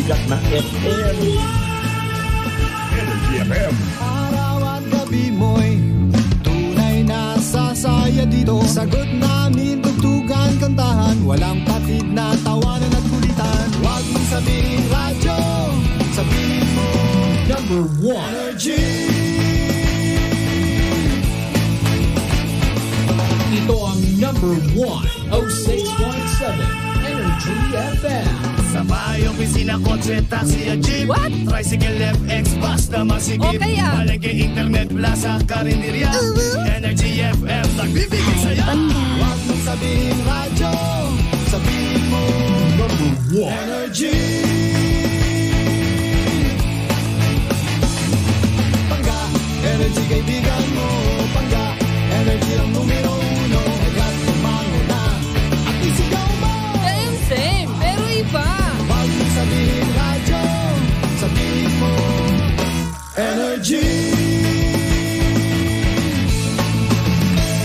sikat na FM. Energy FM. Araw at gabi mo'y tunay na sasaya dito. Sagot namin, tugtugan, kantahan, walang patid na tawanan at kulitan. Huwag mong sabihin radyo, sabihin mo number 1 Energy. Ito ang number 1, 06.7 Energy FM. Sa bahay, opisina, kotse, taxi, jeep. What? Tricycle, FX, bus na masigip. O kaya? Palengke, internet, plaza, karinderya. Energy FM, nagbibigay saya. Huwag mong sabihin radyo, sabihin mo Number 1. Energy. Pangga, energy kaibigan mo. Pangga, energy ang numero 1. Agad tumango na at isigaw mo. Same, pero iba. Huwag mong sabihin radyo, sabihin mo Energy.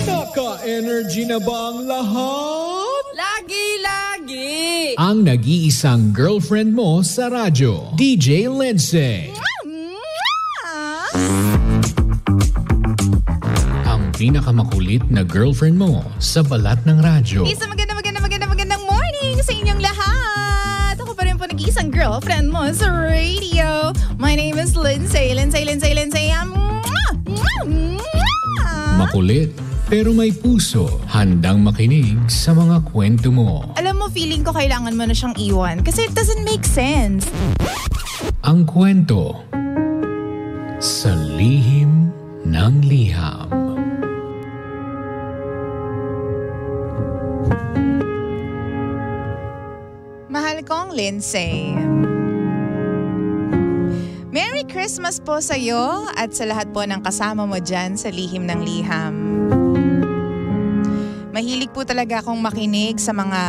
Naka-energy na ba ang lahat? Lagi-lagi. Ang nag-iisang girlfriend mo sa radyo, DJ Lindsay. Ang pinakamakulit na girlfriend mo sa balat ng radyo. Isang magandang morning sa inyong lahat. Ako pa rin po nag-iisang girlfriend mo sa radio. My name is Lindsay. Makulit, pero may puso. Handang makinig sa mga kwento mo. Alam mo, feeling ko kailangan mo na siyang iwan kasi it doesn't make sense. Ang kwento sa lihim ng liham. Mahal kong Lindsay. Merry Christmas po sa iyo at sa lahat po ng kasama mo dyan sa Lihim ng Liham. Mahilig po talaga akong makinig sa mga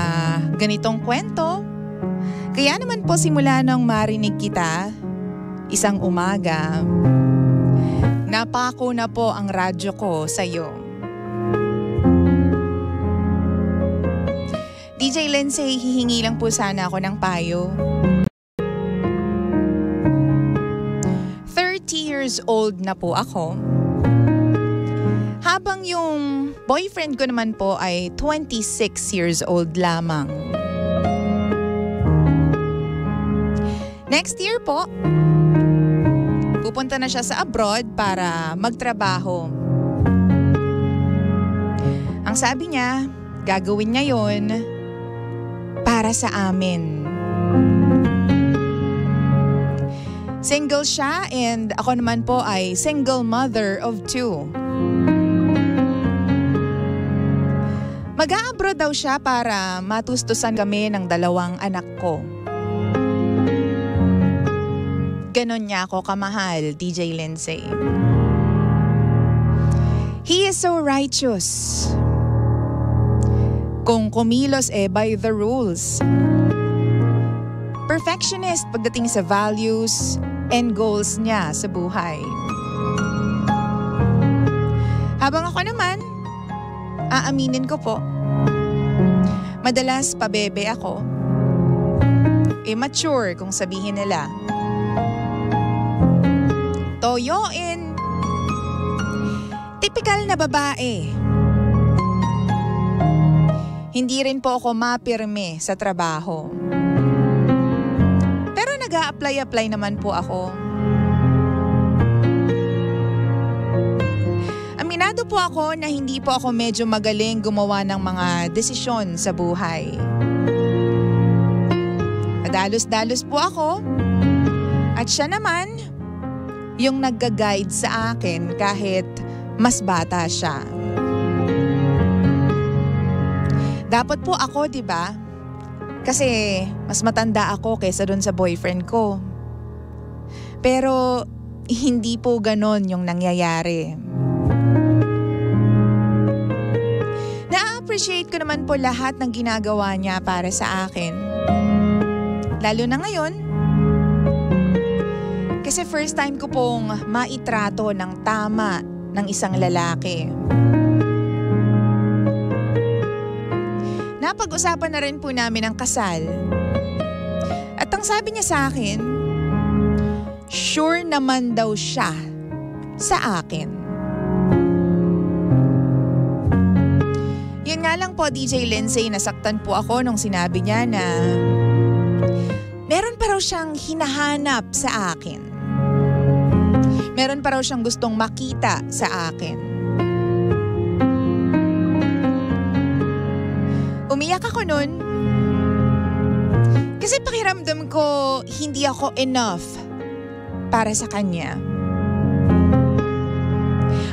ganitong kwento. Kaya naman po simula nung marinig kita, isang umaga, napako na po ang radyo ko sa iyo. DJ Lindsay, hihingi lang po sana ako ng payo. 30 years old na po ako. Habang yung boyfriend ko naman po ay 26 years old lamang. Next year po, pupunta na siya sa abroad para magtrabaho. Ang sabi niya, gagawin niya yun para sa amin. Single siya and ako naman po ay single mother of 2. Mag-a-abroad daw siya para matustusan kami ng 2 anak ko. Ganon niya ako kamahal, DJ Lindsay. He is so righteous. Kung kumilos by the rules. Perfectionist pagdating sa values and goals niya sa buhay. Habang ako naman, aaminin ko po, madalas pabebe ako. Immature kung sabihin nila. Toyoin. Tipikal na babae. Hindi rin po ako mapirme sa trabaho. Pero nag-a-apply naman po ako. Aminado po ako na hindi po ako medyo magaling gumawa ng mga desisyon sa buhay. Dalos-dalos po ako. At siya naman, yung nagga-guide sa akin kahit mas bata siya. Dapat po ako, 'di ba? Kasi mas matanda ako kaysa doon sa boyfriend ko. Pero hindi po ganon yung nangyayari. Na-appreciate ko naman po lahat ng ginagawa niya para sa akin. Lalo na ngayon. Kasi first time ko pong maitrato ng tama ng isang lalaki. Napag-usapan na rin po namin ang kasal. At ang sabi niya sa akin, sure naman daw siya sa akin. Yun nga lang po, DJ Lindsay, nasaktan po ako nung sinabi niya na meron pa raw siyang hinahanap sa akin. Meron pa raw siyang gustong makita sa akin. Umiyak ako nun. Kasi pakiramdam ko hindi ako enough para sa kanya.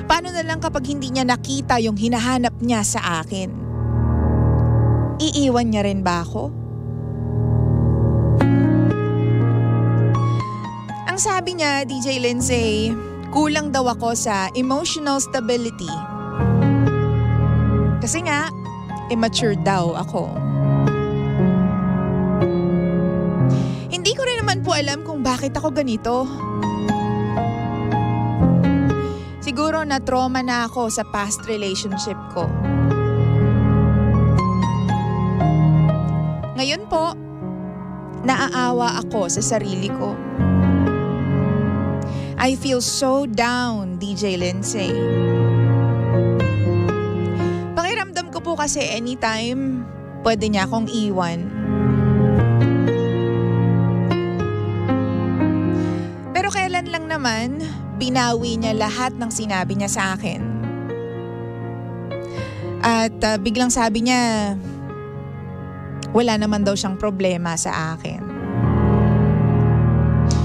Paano na lang kapag hindi niya nakita yung hinahanap niya sa akin? Iiwan niya rin ba ako? Ang sabi niya, DJ Lindsay, kulang daw ako sa emotional stability. Kasi nga, immature daw ako. Hindi ko rin naman po alam kung bakit ako ganito. Siguro na-trauma na ako sa past relationship ko. Ngayon po, naaawa ako sa sarili ko. I feel so down, DJ Lindsay. Pakiramdam ko po kasi anytime pwede niya akong iwan. Pero kailan lang naman, binawi niya lahat ng sinabi niya sa akin. At biglang sabi niya, wala naman daw siyang problema sa akin.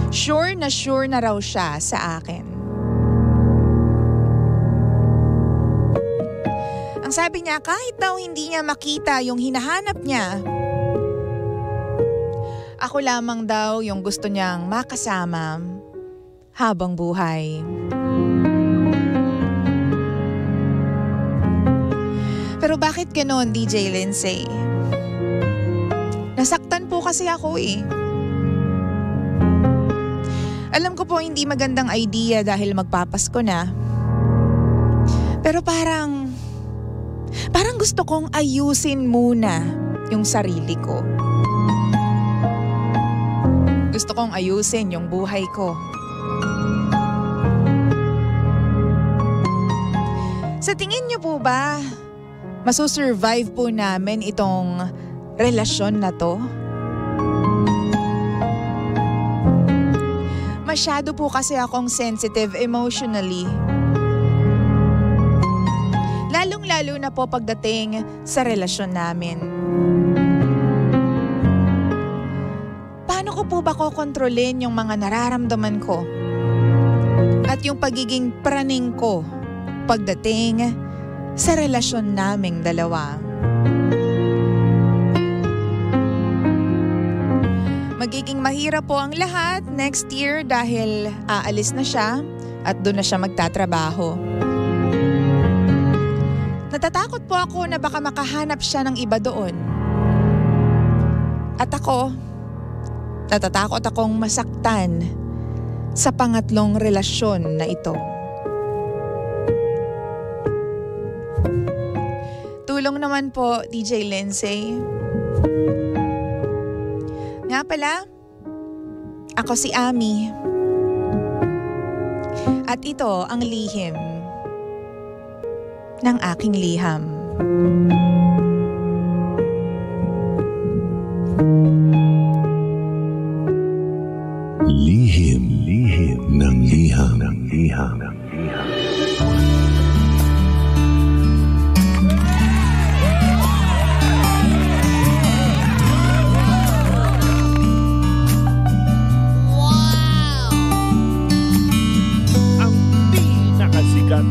Sure na raw siya sa akin. Ang sabi niya, kahit daw hindi niya makita yung hinahanap niya, ako lamang daw yung gusto niyang makasama habang buhay. Pero bakit ganon, DJ Lindsay? Nasaktan po kasi ako eh. Alam ko po hindi magandang idea dahil magpapasko na. Pero parang gusto kong ayusin muna yung sarili ko. Gusto kong ayusin yung buhay ko. Sa tingin niyo po ba, masusurvive po namin itong relasyon na to? Masyado po kasi akong sensitive emotionally. Lalong-lalo na po pagdating sa relasyon namin. Paano ko po ba kokontrolin yung mga nararamdaman ko? At yung pagiging praning ko pagdating sa relasyon naming dalawa? Magiging mahirap po ang lahat next year dahil aalis na siya at doon na siya magtatrabaho. Natatakot po ako na baka makahanap siya ng iba doon. At ako, natatakot akong masaktan sa pangatlong relasyon na ito. Tulong naman po, DJ Lindsay. Nga pala, ako si Ami. At ito ang lihim ng aking liham. Lihim ng liham.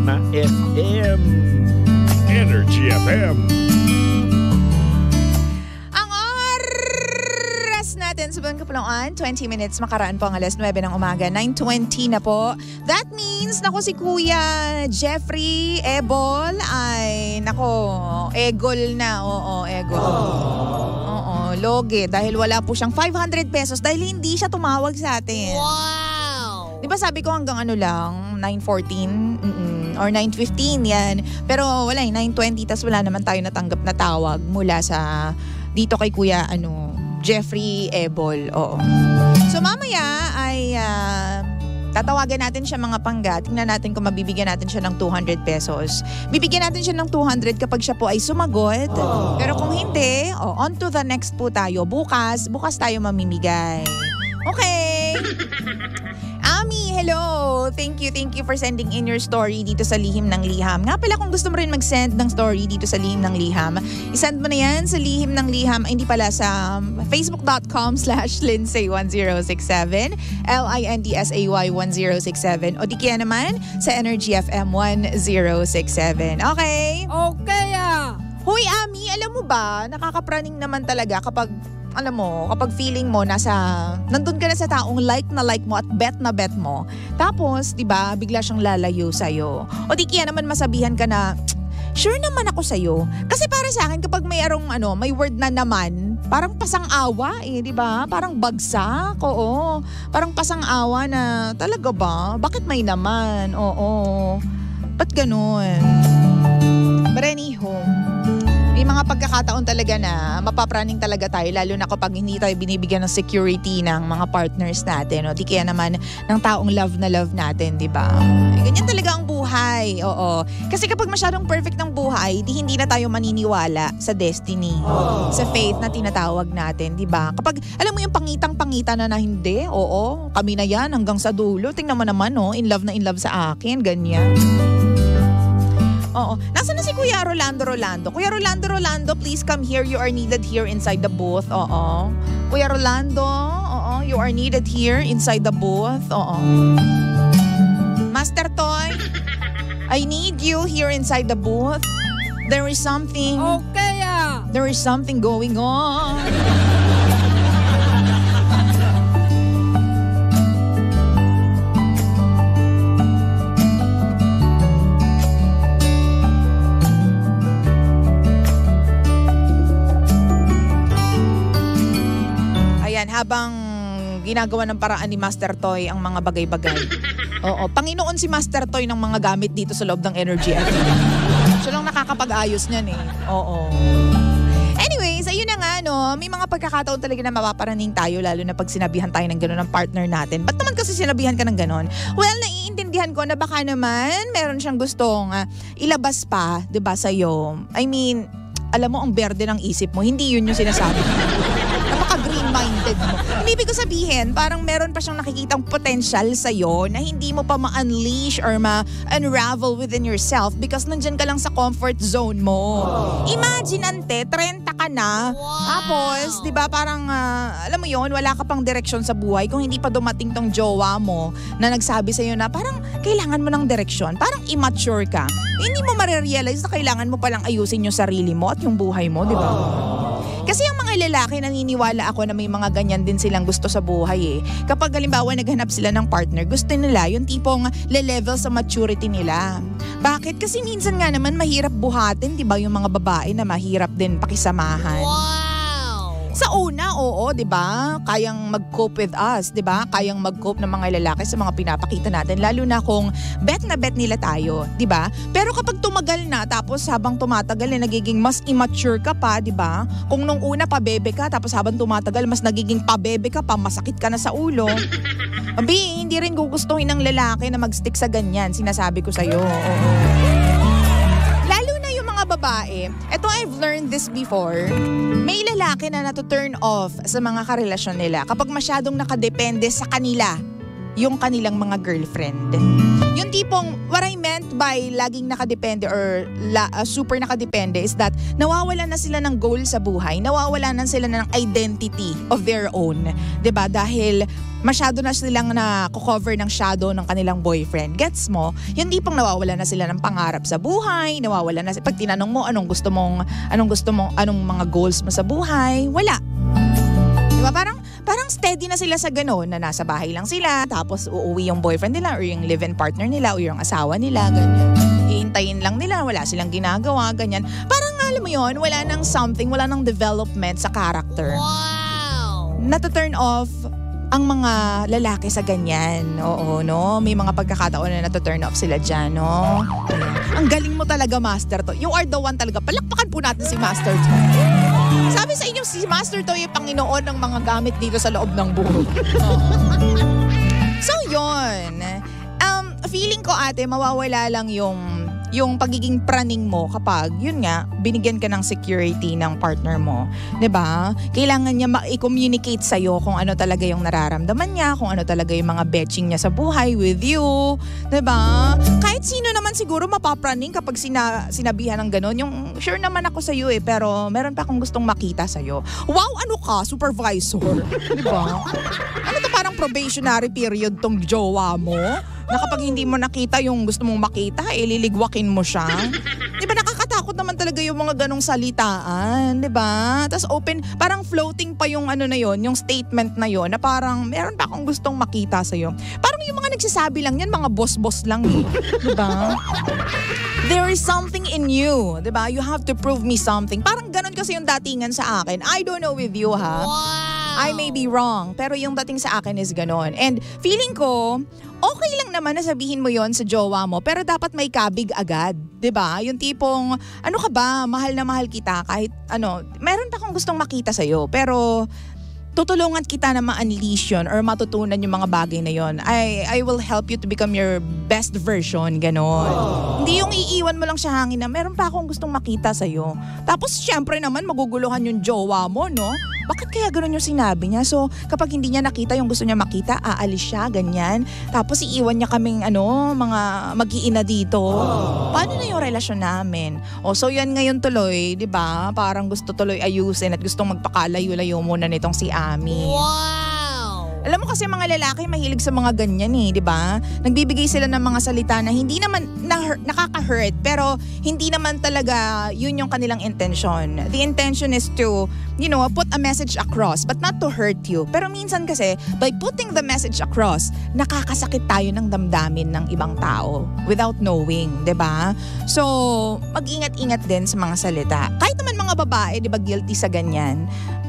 Na FM Energy FM. Ang oras natin sa buong kapulungan, 20 minutes makaraan po ang alas 9 ng umaga, 9:20 na po. That means, nako si Kuya Jeffrey Ebol ay, nako, Egol na. Oo, Egol. Oo, loge. Dahil wala po siyang 500 pesos dahil hindi siya tumawag sa atin. Wow! Di ba sabi ko hanggang ano lang, 9:14? Or 9:15 yan. Pero wala 9:20 tas wala naman tayo natanggap na tawag mula sa dito kay Kuya Jeffrey Ebol. Oo. So mamaya ay tatawagan natin siya mga pangga. Tingnan natin kung mabibigyan natin siya ng 200 pesos. Bibigyan natin siya ng 200 kapag siya po ay sumagot. Pero kung hindi, on to the next po tayo. Bukas tayo mamimigay. Okay. Ami, hello! Thank you for sending in your story dito sa Lihim ng Liham. Nga pala kung gusto mo rin mag-send ng story dito sa Lihim ng Liham, isend mo na yan sa Lihim ng Liham, hindi pala sa facebook.com/Lindsay1067, LINDSAY1067, o di kaya naman sa Energy FM 1067. Okay? Okay Hoy Ami, alam mo ba, nakakapraning naman talaga kapag feeling mo nandun ka na sa taong like mo at bet na bet mo. Tapos, di ba, bigla siyang lalayo sa'yo. O di kaya naman masabihan ka na, sure naman ako sa'yo. Kasi para sa akin, kapag may may word na naman, parang pasang-awa di ba? Parang bagsak, oo. Parang pasang-awa na, talaga ba? Bakit may naman? Oo. Ba't ganun? But anyhow, may mga pagkakataon talaga na mapapraning talaga tayo, lalo na kapag hindi tayo binibigyan ng security ng mga partners natin, o di kaya naman ng taong love natin, di ba? Ganyan talaga ang buhay, oo. Kasi kapag masyadong perfect ng buhay, hindi na tayo maniniwala sa destiny, sa faith na tinatawag natin, di ba? Kapag, alam mo yung pangitang-pangitan na hindi, oo, kami na yan hanggang sa dulo, tingnan mo naman, in love sa akin, ganyan. Oo. Nasaan na si Kuya Rolando? Kuya Rolando, please come here. You are needed here inside the booth. Oo. Kuya Rolando, you are needed here inside the booth. Oo. Master Toy, I need you here inside the booth. There is something. Okay There is something going on. Habang ginagawa ng paraan ni Master Toy ang mga bagay-bagay. Oo, Panginoon si Master Toy ng mga gamit dito sa loob ng Energy FM. Siya lang nakakapag-ayos niyan Oo. Anyways, ayun na nga may mga pagkakataon talaga na mapaparaning tayo, lalo na pag sinabihan tayo ng gano'n ng partner natin. Ba't naman kasi sinabihan ka ng gano'n? Well, naiintindihan ko na baka naman meron siyang gustong ilabas pa, 'di ba, sa'yo. I mean, alam mo, ang berde ng isip mo, hindi yun yung sinasabi ko. Napaka-green-minded mo. Ibig ko sabihin, parang meron pa siyang nakikitang potential sa'yo na hindi mo pa ma-unleash or ma-unravel within yourself because nandyan ka lang sa comfort zone mo. Imagine, ante, 30 ka na. Tapos, di ba, parang, alam mo yon, wala ka pang direksyon sa buhay kung hindi pa dumating tong jowa mo na nagsabi sa'yo na parang kailangan mo ng direksyon. Parang immature ka. Hindi mo marirealize na kailangan mo palang ayusin yung sarili mo at yung buhay mo, di ba? Kasi ang mga lalaki, naniniwala ako na may mga ganyan din silang gusto sa buhay Kapag halimbawa naghanap sila ng partner, gusto nila yung tipong le-level sa maturity nila. Bakit? Kasi minsan nga naman mahirap buhatin, di ba, yung mga babae na mahirap din pakisamahan. Sa una, oo, 'di ba? Kayang mag-cope with us, 'di ba? Kayang mag-cope ng mga lalaki sa mga pinapakita natin, lalo na kung bet na bet nila tayo, 'di ba? Pero kapag tumagal na, tapos habang tumatagal nagiging mas immature ka pa, 'di ba? Kung nung una pabebe ka, tapos habang tumatagal mas nagiging pabebe ka pa, masakit ka na sa ulo. Abi, hindi rin gugustuhin ng lalaki na mag-stick sa ganyan, sinasabi ko sa iyo. Babae, eto, I've learned this before, may lalaki na nato-turn off sa mga karelasyon nila kapag masyadong nakadepende sa kanila yung kanilang mga girlfriend. Yung tipong, what I meant by laging nakadepende or super nakadepende is that nawawalan na sila ng goal sa buhay, nawawalan na sila ng identity of their own. 'Di ba? Dahil masyado na silang na-cover ng shadow ng kanilang boyfriend. Gets mo? Yung tipong nawawalan na sila ng pangarap sa buhay, nawawalan na, pag tinanong mo anong mga goals mo sa buhay, wala. 'Di ba? Parang steady na sila sa gano'n na nasa bahay lang sila, tapos uuwi yung boyfriend nila or yung live-in partner nila o yung asawa nila, ganyan. Iintayin lang nila, wala silang ginagawa, ganyan. Parang alam mo yon, wala nang something, wala nang development sa character. Wow! Nato-turn off ang mga lalaki sa ganyan. Oo, no? May mga pagkakataon na nato-turn off sila dyan, no? Ang galing mo talaga, Master to. You are the one talaga. Palakpakan po natin si Master to. Sabi sa inyo, si Master Toy ay Panginoon ng mga gamit dito sa loob ng buhok. So, yun. Feeling ko, ate, mawawala lang yung pagiging praning mo kapag, yun nga, binigyan ka ng security ng partner mo. 'Di ba? Kailangan niya i-communicate sa'yo kung ano talaga yung nararamdaman niya, kung ano talaga yung mga betching niya sa buhay with you. 'Di ba? Kahit sino naman siguro mapapraning kapag sinabihan ng gano'n. Yung sure naman ako sa'yo pero meron pa akong gustong makita sa'yo. Wow, ano ka? Supervisor. 'Di ba? Ano to, parang probationary period tong jowa mo? Na kapag hindi mo nakita yung gusto mong makita, liligwakin mo siya. Di ba nakakatakot naman talaga yung mga ganong salitaan, di ba? Tapos open, parang floating pa yung ano na yon, yung statement na yon, na parang meron pa akong gustong makita sa'yo. Parang yung mga nagsasabi lang yan, mga boss-boss lang eh. Di ba? There is something in you, di ba? You have to prove me something. Parang ganon kasi yung datingan sa akin. I don't know with you, ha? Wow! I may be wrong, pero yung dating sa akin is ganon. And feeling ko, okay lang naman na sabihin mo yon sa jowa mo, pero dapat may kabig agad, 'di ba? Yung tipong, ano ka ba, mahal na mahal kita kahit ano, meron pa akong gustong makita sa iyo, pero tutulungan kita na ma-unleash yun or matutunan yung mga bagay na yon. I will help you to become your best version, ganon. Hindi yung iiwan mo lang siya hangin na meron pa akong gustong makita sa'yo. Tapos syempre naman maguguluhan yung jowa mo, no? Bakit kaya gano'n yung sinabi niya? So kapag hindi niya nakita yung gusto niya makita, aalis siya, ganyan. Tapos iiwan niya kaming mga mag-iina dito. Paano na yung relasyon namin? So yan ngayon tuloy, di ba? Parang gusto tuloy ayusin at gustong magpakalayo-layo muna nitong si Ami. Wow! Alam mo kasi mga lalaki mahilig sa mga ganyan di ba? Nagbibigay sila ng mga salita na hindi naman nakaka-hurt, pero hindi naman talaga yun yung kanilang intention. The intention is to, put a message across, but not to hurt you. Pero minsan kasi, by putting the message across, nakakasakit tayo ng damdamin ng ibang tao without knowing, di ba? So, mag-ingat-ingat din sa mga salita. Kahit naman mga babae, di ba, guilty sa ganyan.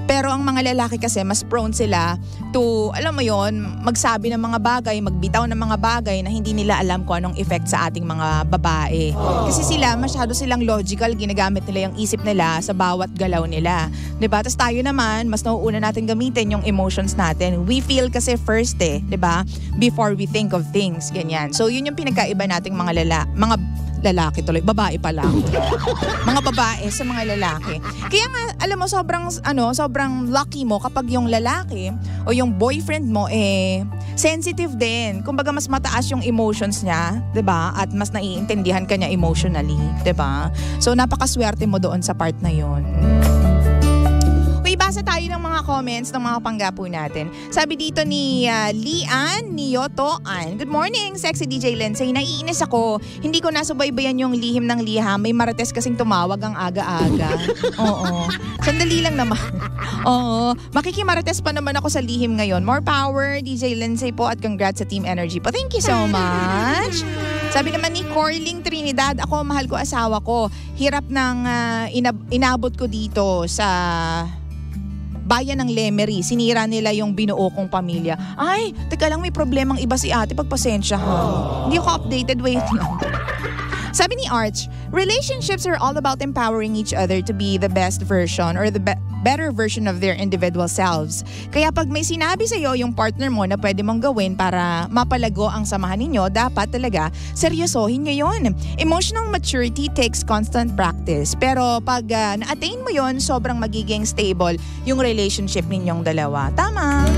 Pero ang mga lalaki kasi mas prone sila to, alam mo yon, magsabi ng mga bagay, magbitaw ng mga bagay na hindi nila alam kung anong effect sa ating mga babae. Kasi sila, masyado silang logical, ginagamit nila yung isip nila sa bawat galaw nila. Diba? Tapos tayo naman, mas nauuna natin gamitin yung emotions natin. We feel kasi first diba? Before we think of things, ganyan. So yun yung pinagkaiba nating mga lalaki tuloy, babae pa lang. Mga babae sa mga lalaki. Kaya nga, alam mo, sobrang lucky mo kapag yung lalaki o yung boyfriend mo sensitive din. Kumbaga mas mataas yung emotions niya, 'di ba? At mas naiintindihan ka niya emotionally, 'di ba? So napakaswerte mo doon sa part na 'yon. Basa tayo ng mga comments ng mga panggapo natin. Sabi dito ni Lian Niyotoan. Good morning, sexy DJ Lindsay. Naiinis ako. Hindi ko nasubaybayan yung lihim ng liha. May marites kasing tumawag ang aga-aga. Oo. Sandali lang naman. Oo. Makikimarites pa naman ako sa lihim ngayon. More power, DJ Lindsay po, at congrats sa Team Energy po. Thank you so much. Sabi naman ni Corling Trinidad, ako mahal ko asawa ko. Hirap ng inabot ko dito sa bayan ng Lemery. Sinira nila yung binuo kong pamilya. Ay, teka lang, may problemang iba si ate. Pagpasensya ha. Hindi ako updated. Wait lang. Sabi ni Arch, relationships are all about empowering each other to be the best version or the better version of their individual selves. Kaya pag may sinabi sa'yo yung partner mo na pwede mong gawin para mapalago ang samahan ninyo, dapat talaga seryosohin nyo yun. Emotional maturity takes constant practice. Pero pag na-attain mo yun, sobrang magiging stable yung relationship ninyong dalawa. Tama!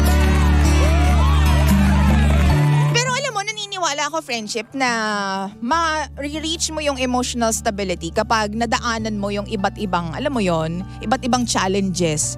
Naniniwala ako, friendship, na ma-reach mo yung emotional stability kapag nadaanan mo yung iba't ibang, alam mo yon, iba't ibang challenges,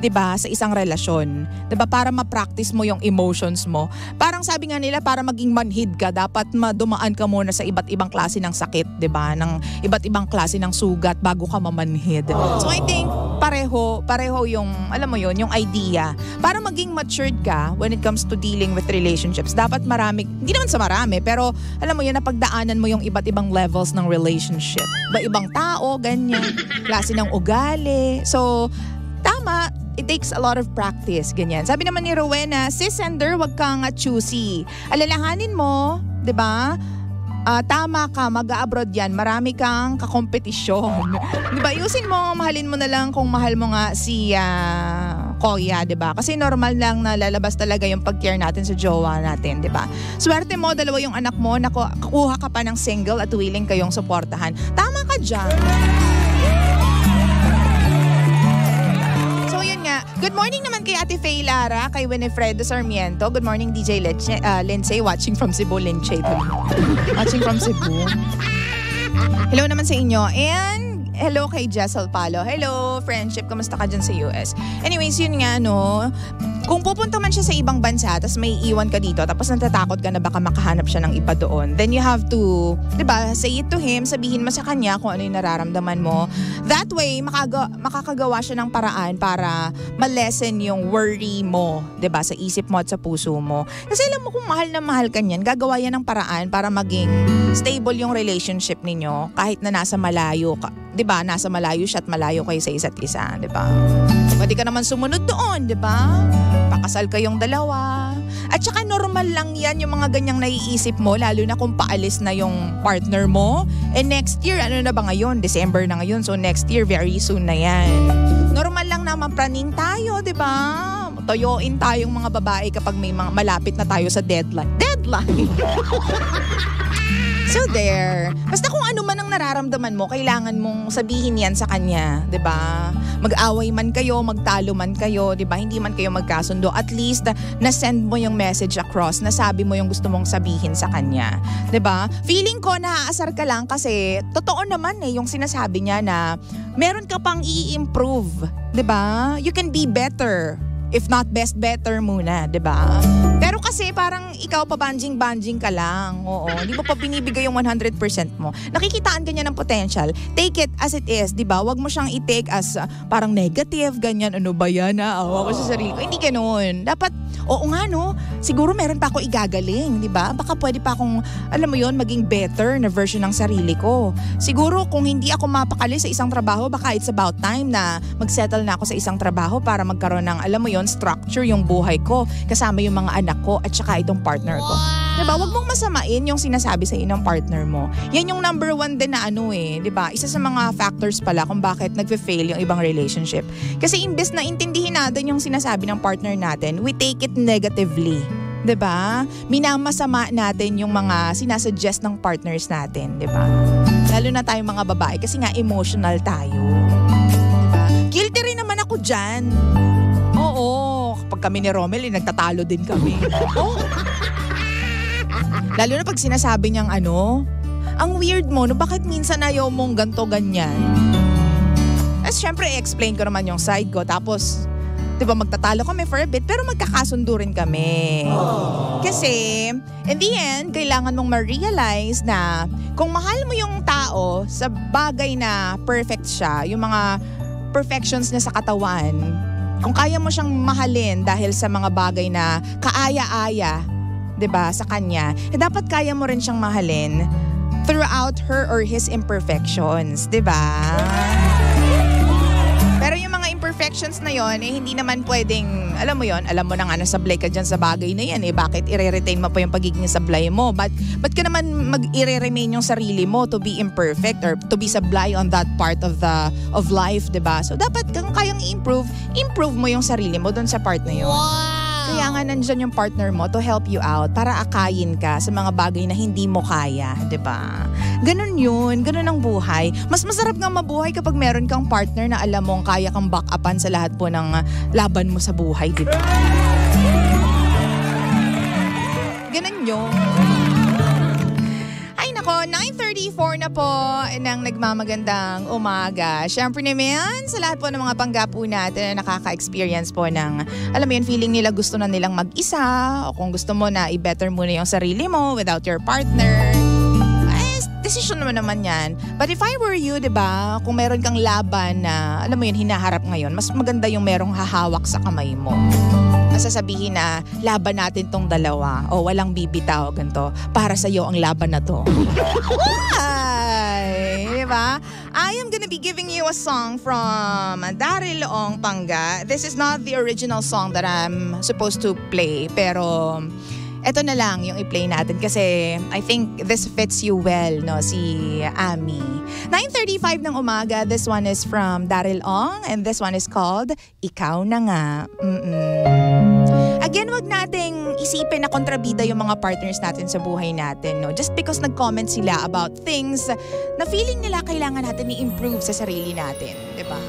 'di ba, sa isang relasyon. 'Di ba, para ma-practice mo yung emotions mo. Parang sabi nga nila, para maging manhid ka, dapat madumaan ka muna sa iba't ibang klase ng sakit, 'di ba? Ng iba't ibang klase ng sugat bago ka mamanhid. So I think pareho yung, alam mo yon, yung idea. Para maging matured ka when it comes to dealing with relationships, dapat hindi naman sa marami, pero alam mo yun, napagdaanan mo yung iba't ibang levels ng relationship. Iba-ibang tao, ganyan, klase ng ugali. So, tama, it takes a lot of practice, ganyan. Sabi naman ni Rowena, sis sender, wag kang choosy. Alalahanin mo, 'di ba? tama ka, mag-a-abroad yan, marami kang kakompetisyon. Diba, ayusin mo, mahalin mo na lang kung mahal mo nga si Koya, diba? Kasi normal lang na lalabas talaga yung pag-care natin sa jowa natin, diba? Swerte mo, 2 yung anak mo, kuha ka pa ng single at willing kayong suportahan. Tama ka dyan. Good morning naman kay Ate Faye Lara, kay Winifredo Sarmiento. Good morning DJ Lindsay, watching from Cebu. Watching from Cebu. Hello naman sa inyo. And hello kay Jessel Palo. Hello, friendship. Kamusta ka dyan sa US? Anyways, yun nga, no? Kung pupunta man siya sa ibang bansa, tapos may iwan ka dito, tapos natatakot ka na baka makahanap siya ng iba doon, then you have to, diba, say it to him, sabihin mo sa kanya kung ano yung nararamdaman mo. That way, makakagawa siya ng paraan para ma-lessen yung worry mo, diba, sa isip mo at sa puso mo. Kasi alam mo kung mahal na mahal ka niyan, gagawa yan ng paraan para maging stable yung relationship ninyo kahit na nasa malayo ka. Diba, nasa malayo siya at malayo kayo sa isa't isa, diba? Pwede ka naman sumunod doon, diba? Pakasal kayong dalawa. At saka normal lang yan yung mga ganyang naiisip mo, lalo na kung paalis na yung partner mo. And next year, ano na ba ngayon? December na ngayon, so next year, very soon na yan. Normal lang na mapraning tayo, diba? Toyoin tayong mga babae kapag may mga malapit na tayo sa deadline. So there. Basta kung ano man ang nararamdaman mo, kailangan mong sabihin yan sa kanya, 'di ba? Mag-away man kayo, magtalo man kayo, 'di ba? Hindi man kayo magkasundo, at least na-send mo yung message across, nasabi mo yung gusto mong sabihin sa kanya, 'di ba? Feeling ko naaasar ka lang kasi totoo naman yung sinasabi niya na meron ka pang i-improve, 'di ba? You can be better. If not best, better muna, 'di ba? Pero kasi parang ikaw pa banjing ka lang. Oo, hindi mo pa binibigay yung 100% mo. Nakikitaan ka niya ng potential. Take it as it is, 'di ba? Huwag mo siyang i-take as parang negative, ganyan. Ano ba 'yan? Awa ko sa sarili ko. Hindi ganoon. Dapat, oo nga no, siguro meron pa ako igagaling, 'di ba? Baka pwede pa akong, alam mo 'yon, maging better na version ng sarili ko. Siguro kung hindi ako mapakali sa isang trabaho, baka it's about time na mag-settle na ako sa isang trabaho para magkaroon ng, alam mo 'yon, structure yung buhay ko, kasama yung mga anak ko at saka itong partner ko. Diba? Huwag mong masamain yung sinasabi sa ng partner mo. Yan yung number 1 din na diba? Isa sa mga factors pala kung bakit nagfe-fail yung ibang relationship. Kasi imbes na intindihin natin yung sinasabi ng partner natin, we take it negatively. Diba? Minamasama natin yung mga sinasuggest ng partners natin. Diba? Lalo na tayong mga babae kasi nga emotional tayo. Diba? Guilty rin naman ako dyan. Oo, kapag kami ni Romel, nagtatalo din kami. Oh. Lalo na pag sinasabi niyang ang weird mo, no, bakit minsan ayaw mong ganto ganyan? As syempre, i-explain ko naman yung side ko. Tapos, diba, magtatalo kami for a bit, pero magkakasundo rin kami. Kasi, in the end, kailangan mong ma-realize na kung mahal mo yung tao sa bagay na perfect siya, yung mga perfections niya sa katawan, kung kaya mo siyang mahalin dahil sa mga bagay na kaaya-aya, 'di ba, sa kanya, dapat kaya mo rin siyang mahalin throughout her or his imperfections, 'di ba? Pero yung mga imperfections na yon, hindi naman pwedeng, alam mo yon, alam mo na nga nasablay ka dyan sa bagay na yan, bakit i-retain mo pa yung pagiging sablay mo? Ba't ka naman mag-i-remain yung sarili mo to be imperfect or to be sablay on that part of life, diba? So dapat kung kayang improve mo yung sarili mo dun sa part na yun. Wow! Kaya nga nandyan yung partner mo to help you out para akayin ka sa mga bagay na hindi mo kaya, diba? Ganun yun, ganun ang buhay. Mas masarap nga mabuhay kapag meron kang partner na alam mong kaya kang back-upan sa lahat po ng laban mo sa buhay, diba? Ganun yun. Ay nako, 9:34 na po ng nagmamagandang umaga. Siyempre naman, sa lahat po ng mga panggapo natin na nakaka-experience po ng, alam mo yun, feeling nila gusto na nilang mag-isa, o kung gusto mo na i-better mo na yung sarili mo without your partner. Decision naman yan. But if I were you, diba, kung meron kang laban na, alam mo yun, hinaharap ngayon, mas maganda yung merong hahawak sa kamay mo. Sasabihin na, laban natin tong dalawa. O walang bibitaw, ganito. Para sa'yo ang laban na to. Why? Diba? I am gonna be giving you a song from Daryl Ong Panga. This is not the original song that I'm supposed to play, pero Eto na lang yung i-play natin kasi I think this fits you well, no, si Ami. 9:35 ng umaga, this one is from Daryl Ong and this one is called Ikaw Na Nga. Again, wag nating isipin na kontrabida yung mga partners natin sa buhay natin, no? Just because nag-comment sila about things na feeling nila kailangan natin i-improve sa sarili natin, di ba?